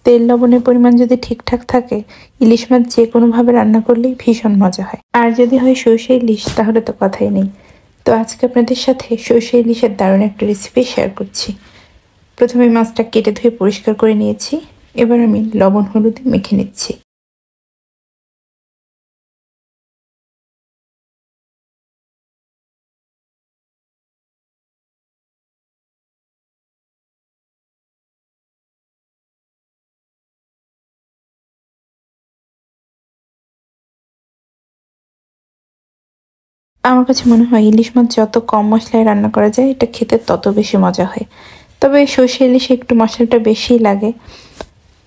তেল লবণের পরিমাণ যদি ঠিকঠাক থাকে, ইলিশ মাছ যে কোনোভাবে রান্না করলেই ভীষণ মজা হয়। আর যদি হয় সর্ষে ইলিশ, তাহলে তো কথাই নেই। তো আজকে আপনাদের সাথে সর্ষে ইলিশের দারুণ একটা রেসিপি শেয়ার করছি। প্রথমে মাছটা কেটে ধুয়ে পরিষ্কার করে নিয়েছি। এবার আমি লবণ হলুদ মেখে নিচ্ছি। আমার কাছে মনে হয় ইলিশ মাছ যত কম মশলায় রান্না করা যায়, এটা খেতে তত বেশি মজা হয়। তবে সর্ষে ইলিশে একটু মশলাটা বেশিই লাগে।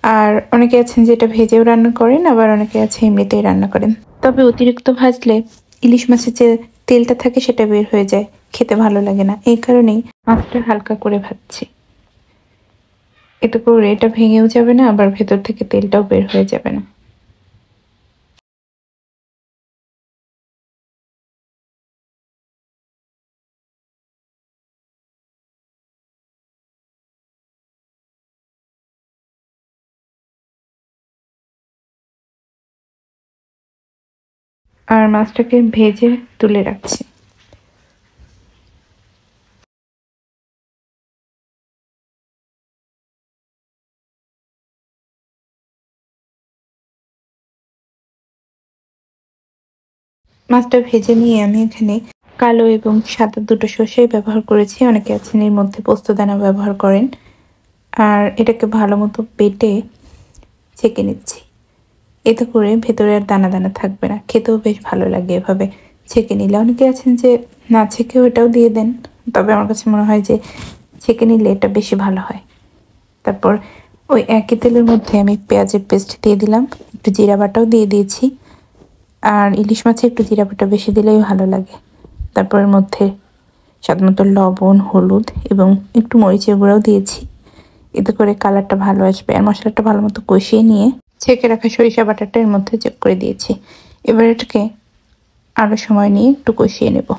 আর অনেকে আছেন যেটা ভেজেও রান্না করেন, আবার অনেকে আছে এমনিতেই রান্না করেন। তবে অতিরিক্ত ভাজলে ইলিশ মাছের যে তেলটা থাকে সেটা বের হয়ে যায়, খেতে ভালো লাগে না। এই কারণেই মাছটা হালকা করে ভাজছি। এতে করে এটা ভেঙেও যাবে না, আবার ভেতর থেকে তেলটাও বের হয়ে যাবে না। আর মাছটাকে ভেজে তুলে রাখছি। মাছটা ভেজে নিয়ে আমি এখানে কালো এবং সাদা দুটো সর্ষে ব্যবহার করেছি। অনেকে আছেন এর মধ্যে পোস্তদানা ব্যবহার করেন। আর এটাকে ভালো মতো বেটে ছেঁকে নিচ্ছি। এতে করে ভেতরে আর দানা দানা থাকবে না, খেতেও বেশ ভালো লাগে এভাবে ছেঁকে নিলে। অনেকে আছেন যে না ছেঁকেও এটাও দিয়ে দেন, তবে আমার কাছে মনে হয় যে ছেঁকে নিলে এটা বেশি ভালো হয়। তারপর ওই একই তেলের মধ্যে আমি পেঁয়াজের পেস্ট দিয়ে দিলাম, একটু জিরা বাটাও দিয়ে দিয়েছি। আর ইলিশ মাছে একটু জিরা বাটা বেশি দিলেই ভালো লাগে। তারপর এর মধ্যে স্বাদ মতো লবণ, হলুদ এবং একটু মরিচের গুঁড়াও দিয়েছি। এতে করে কালারটা ভালো আসবে। আর মশলাটা ভালো মতো কষিয়ে নিয়ে ছেঁকে রাখা সরিষা বাটাটা এর মধ্যে যোগ করে দিয়েছি। এবার এটাকে আরও সময় নিয়ে একটু কষিয়ে নেব।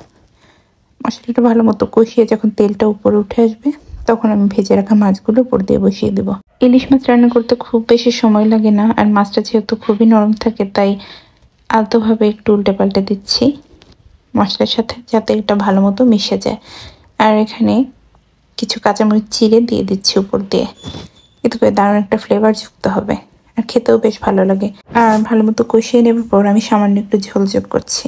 মশলাটা ভালো মতো কষিয়ে যখন তেলটা উপরে উঠে আসবে, তখন আমি ভেজে রাখা মাছগুলো উপর দিয়ে বসিয়ে দেব। ইলিশ মাছ রান্না করতে খুব বেশি সময় লাগে না, আর মাছটা যেহেতু খুবই নরম থাকে, তাই আলতোভাবে একটু উল্টে পাল্টে দিচ্ছি মশলার সাথে, যাতে এটা ভালো মতো মিশে যায়। আর এখানে কিছু কাঁচামরিচ চিড়ে দিয়ে দিচ্ছি উপর দিয়ে। এতে করে দারুণ একটা ফ্লেভার যুক্ত হবে, আর খেতেও বেশ ভালো লাগে। আর ভালো মতো কষিয়ে নেবার পর আমি সামান্য একটু ঝোল যোগ করছি।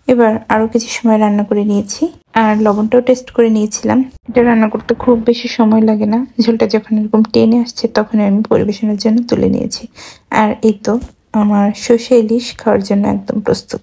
এবার আরও কিছু সময় রান্না করে নিয়েছি, আর লবণটাও টেস্ট করে নিয়েছিলাম। এটা রান্না করতে খুব বেশি সময় লাগে না। ঝোলটা যখন এরকম টেনে আসছে, তখন আমি পরিবেশনের জন্য তুলে নিয়েছি। আর এই তো আমার সর্ষে ইলিশ খাওয়ার জন্য একদম প্রস্তুত।